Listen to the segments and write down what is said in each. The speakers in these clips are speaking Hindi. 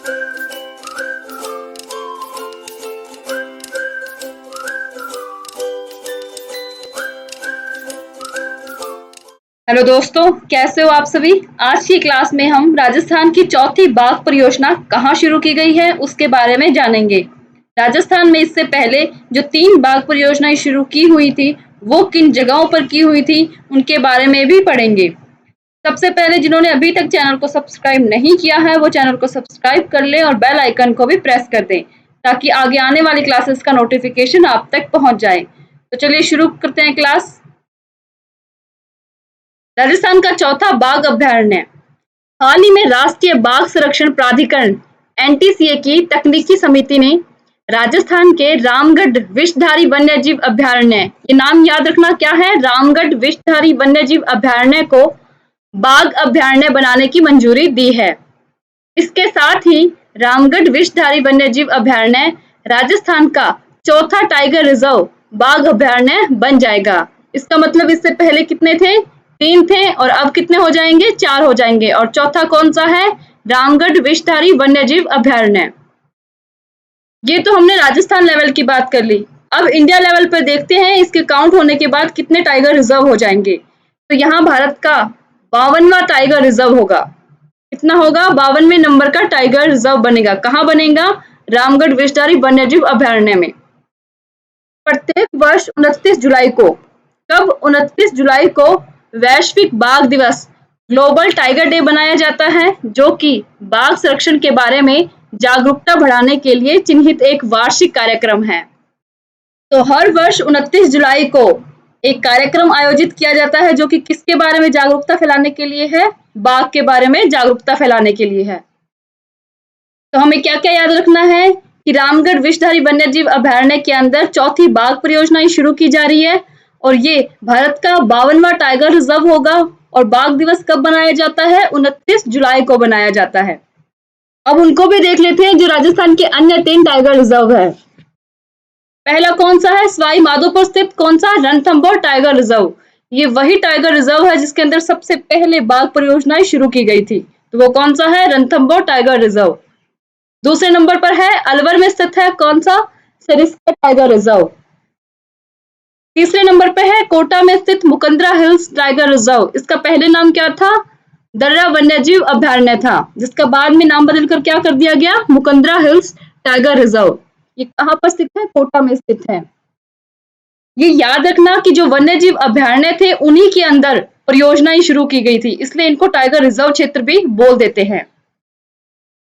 हेलो दोस्तों, कैसे हो आप सभी। आज की क्लास में हम राजस्थान की चौथी बाघ परियोजना कहाँ शुरू की गई है उसके बारे में जानेंगे। राजस्थान में इससे पहले जो 3 बाघ परियोजनाएं शुरू की हुई थी वो किन जगहों पर की हुई थी उनके बारे में भी पढ़ेंगे। सबसे पहले जिन्होंने अभी तक चैनल को सब्सक्राइब नहीं किया है वो चैनल को सब्सक्राइब कर लें और बेल आइकन को भी प्रेस कर दें ताकि आगे आने वाली क्लासेस का नोटिफिकेशन आप तक पहुंच जाए। तो चलिए शुरू करते हैं क्लास। राजस्थान का चौथा बाघ अभ्यारण्य। हाल ही में राष्ट्रीय बाघ संरक्षण प्राधिकरण एनटीसीए की तकनीकी समिति ने राजस्थान के रामगढ़ विषधारी वन्यजीव अभ्यारण्य, ये नाम याद रखना क्या है, रामगढ़ विषधारी वन्यजीव अभ्यारण्य को बाघ अभ्यारण्य बनाने की मंजूरी दी है। इसके साथ ही रामगढ़ विषधारी वन्यजीव अभ्यारण्य राजस्थान का चौथा टाइगर रिजर्व बाघ अभ्यारण्य बन जाएगा। इसका मतलब इससे पहले कितने थे, 3 थे और अब कितने हो जाएंगे, 4 हो जाएंगे। और चौथा कौन सा है, रामगढ़ विषधारी वन्यजीव अभ्यारण्य। ये तो हमने राजस्थान लेवल की बात कर ली। अब इंडिया लेवल पर देखते हैं इसके काउंट होने के बाद कितने टाइगर रिजर्व हो जाएंगे। तो यहाँ भारत का 52वां टाइगर रिजर्व होगा। कितना होगा, 52वें नंबर का टाइगर रिजर्व बनेगा। कहाँ बनेगा, रामगढ़ विषधारी वन्यजीव अभ्यारण्य में। प्रत्येक वर्ष 29 जुलाई को, कब, 29 जुलाई को वैश्विक बाघ दिवस ग्लोबल टाइगर डे बनाया जाता है, जो कि बाघ संरक्षण के बारे में जागरूकता बढ़ाने के लिए चिन्हित एक वार्षिक कार्यक्रम है। तो हर वर्ष 29 जुलाई को एक कार्यक्रम आयोजित किया जाता है जो कि किसके बारे में जागरूकता फैलाने के लिए है, बाघ के बारे में जागरूकता फैलाने के लिए है। तो हमें क्या क्या याद रखना है कि रामगढ़ विषधारी वन्यजीव अभ्यारण्य के अंदर चौथी बाघ परियोजना शुरू की जा रही है और ये भारत का 52वां टाइगर रिजर्व होगा। और बाघ दिवस कब बनाया जाता है, 29 जुलाई को बनाया जाता है। अब उनको भी देख लेते हैं जो राजस्थान के अन्य 3 टाइगर रिजर्व है। पहला कौन सा है, सवाई माधोपुर स्थित कौन सा, रणथंभौर टाइगर रिजर्व। ये वही टाइगर रिजर्व है जिसके अंदर सबसे पहले बाघ परियोजनाएं शुरू की गई थी। तो वो कौन सा है, रणथंभौर टाइगर रिजर्व। दूसरे नंबर पर है अलवर में स्थित है कौन सा, सरिस्का टाइगर रिजर्व। तीसरे नंबर पर है कोटा में स्थित मुकंदरा हिल्स टाइगर रिजर्व। इसका पहले नाम क्या था, दर्रा वन्यजीव अभ्यारण्य था, जिसका बाद में नाम बदलकर क्या कर दिया गया, मुकंदरा हिल्स टाइगर रिजर्व। ये कहाँ पर स्थित है, कोटा में स्थित है। ये याद रखना कि जो वन्यजीव अभ्यारण्य थे उन्हीं के अंदर परियोजनाएं शुरू की गई थी, इसलिए इनको टाइगर रिजर्व क्षेत्र भी बोल देते हैं।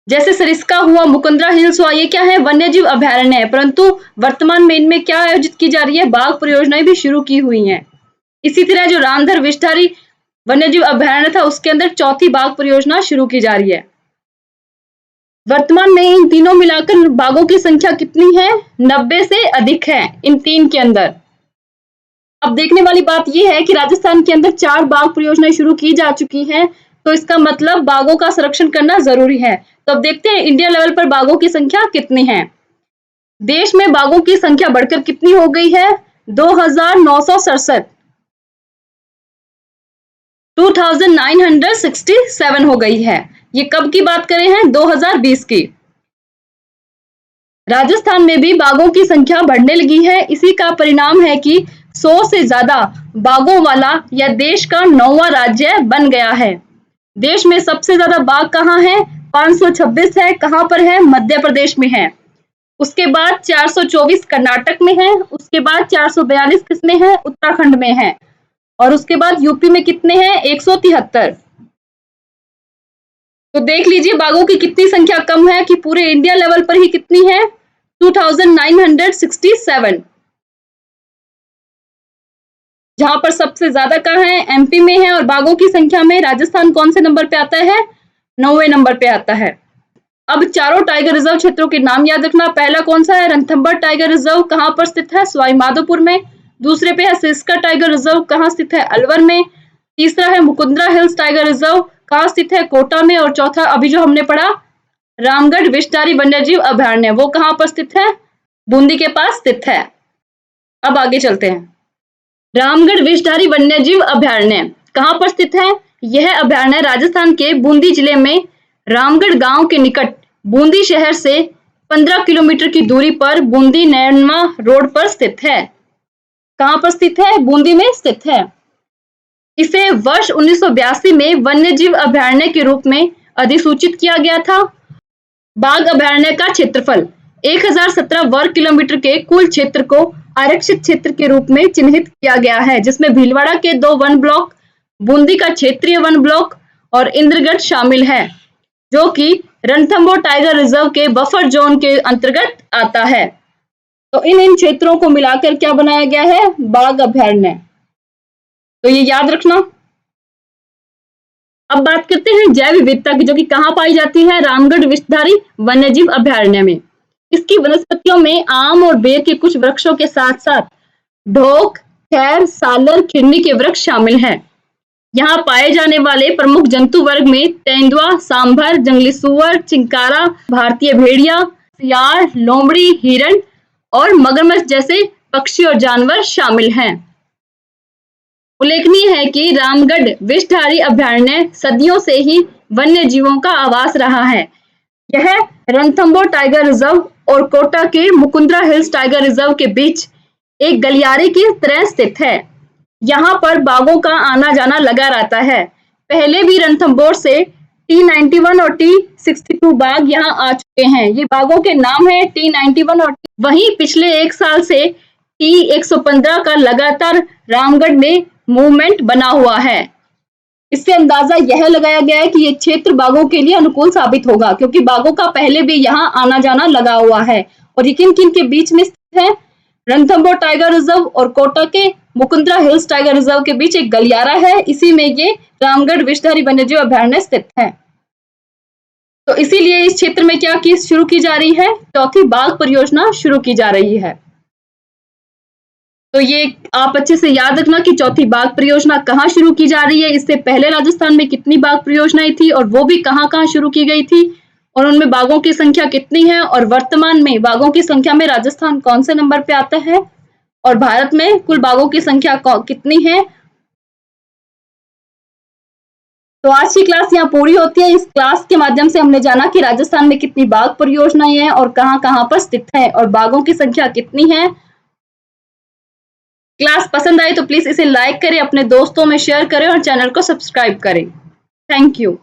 जैसे सरिस्का हुआ, मुकंदरा हिल्स हुआ, ये क्या है, वन्यजीव अभ्यारण्य है, परंतु वर्तमान में इनमें क्या आयोजित की जा रही है, बाघ परियोजनाएं भी शुरू की हुई हैं। इसी तरह जो रामगढ़ विषधारी वन्यजीव अभ्यारण्य था उसके अंदर चौथी बाघ परियोजना शुरू की जा रही है। वर्तमान में इन तीनों मिलाकर बाघों की संख्या कितनी है, 90 से अधिक है इन 3 के अंदर। अब देखने वाली बात यह है कि राजस्थान के अंदर 4 बाघ परियोजनाएं शुरू की जा चुकी हैं, तो इसका मतलब बाघों का संरक्षण करना जरूरी है। तो अब देखते हैं इंडिया लेवल पर बाघों की संख्या कितनी है। देश में बाघों की संख्या बढ़कर कितनी हो गई है, 2967, 2967 हो गई है। ये कब की बात करें हैं, 2020 की। राजस्थान में भी बाघों की संख्या बढ़ने लगी है। इसी का परिणाम है कि 100 से ज्यादा बाघों वाला यह देश का 9वां राज्य बन गया है। देश में सबसे ज्यादा बाघ कहाँ है, 526 है। कहाँ पर है, मध्य प्रदेश में है। उसके बाद 424 कर्नाटक में है। उसके बाद 442 किसमें है, उत्तराखंड में है। और उसके बाद यूपी में कितने हैं, 173। तो देख लीजिए बाघों की कितनी संख्या कम है कि पूरे इंडिया लेवल पर ही कितनी है, 2967। जहां पर सबसे ज्यादा कहाँ है, एमपी में है। और बाघों की संख्या में राजस्थान कौन से नंबर पे आता है, 9वें नंबर पे आता है। अब चारों टाइगर रिजर्व क्षेत्रों के नाम याद रखना। पहला कौन सा है, रणथंभौर टाइगर रिजर्व, कहां पर स्थित है, सवाई माधोपुर में। दूसरे पे है सरिस्का टाइगर रिजर्व, कहां स्थित है, अलवर में। तीसरा है मुकुंदरा हिल्स टाइगर रिजर्व, कहां स्थित है, कोटा में। और चौथा अभी जो हमने पढ़ा रामगढ़ विषधारी वन्यजीव अभ्यारण्य, वो कहां पर स्थित है, बूंदी के पास स्थित है। अब आगे चलते हैं। रामगढ़ विषधारी वन्यजीव अभ्यारण्य कहां पर स्थित है, यह अभ्यारण्य राजस्थान के बूंदी जिले में रामगढ़ गांव के निकट बूंदी शहर से 15 किलोमीटर की दूरी पर बूंदी नैनवा रोड पर स्थित है। कहाँ पर स्थित है? बूंदी में स्थित है। इसे वर्ष 1982 में वन्यजीव अभयारण्य के रूप में अधिसूचित किया गया था। बाघ अभयारण्य का क्षेत्रफल 1017 वर्ग किलोमीटर के कुल क्षेत्र को आरक्षित क्षेत्र के रूप में चिन्हित किया गया है, जिसमें भीलवाड़ा के 2 वन ब्लॉक, बूंदी का क्षेत्रीय वन ब्लॉक और इंद्रगढ़ शामिल है, जो कि रणथंभौर टाइगर रिजर्व के बफर जोन के अंतर्गत आता है। तो इन क्षेत्रों को मिलाकर क्या बनाया गया है? बाघ अभयारण्य। तो ये याद रखना। अब बात करते हैं जैव विविधता की, जो कि कहाँ पाई जाती है? रामगढ़ विषधारी वन्यजीव अभयारण्य में। इसकी वनस्पतियों में आम और बेर के कुछ वृक्षों के साथ साथ ढोक, खैर, सालर, खिरनी के वृक्ष शामिल हैं। यहाँ पाए जाने वाले प्रमुख जंतु वर्ग में तेंदुआ, सांभर, जंगली सुअर, चिंकारा, भारतीय भेड़िया, सियार, लोमड़ी, हिरण और मगरमच्छ जैसे पक्षी और जानवर शामिल हैं। उल्लेखनीय है कि रामगढ़ विषधारी अभयारण्य सदियों से ही वन्य जीवों का आवास रहा है। यह रणथंभौर टाइगर रिजर्व और कोटा के मुकुंदरा हिल्स टाइगर रिजर्व के बीच एक गलियारे की तरह स्थित है। यहाँ पर बाघों का आना जाना लगा रहता है। पहले भी रणथंभौर से T91 और T62 बाघ यहाँ आ चुके हैं। ये बाघों के नाम है T91 और वहीं पिछले 1 साल से T115 का लगातार रामगढ़ में मूवमेंट बना हुआ है। इससे अंदाजा यह लगाया गया है कि ये क्षेत्र बाघों के लिए अनुकूल साबित होगा, क्योंकि बाघों का पहले भी यहाँ आना जाना लगा हुआ है। और ये किन किन के बीच में स्थित है? रणथंभौर टाइगर रिजर्व और कोटा के मुकुंदरा हिल्स टाइगर रिजर्व के बीच एक गलियारा है। इसी में ये रामगढ़ विषधारी वन्यजीव अभयारण्य स्थित है। तो इसीलिए इस क्षेत्र में क्या की शुरू की जा रही है? चौथी बाघ परियोजना शुरू की जा रही है। तो ये आप अच्छे से याद रखना कि चौथी बाघ परियोजना कहाँ शुरू की जा रही है। इससे पहले राजस्थान में कितनी बाघ परियोजनाएं थी और वो भी कहाँ शुरू की गई थी, और उनमें बाघों की संख्या कितनी है, और वर्तमान में बाघों की संख्या में राजस्थान कौन से नंबर पे आता है, और भारत में कुल बाघों की संख्या कितनी है। तो आज की क्लास यहाँ पूरी होती है। इस क्लास के माध्यम से हमने जाना कि राजस्थान में कितनी बाघ परियोजनाएं हैं और कहाँ पर स्थित है और बाघों की संख्या कितनी है। क्लास पसंद आई तो प्लीज इसे लाइक करें, अपने दोस्तों में शेयर करें और चैनल को सब्सक्राइब करें। Thank you.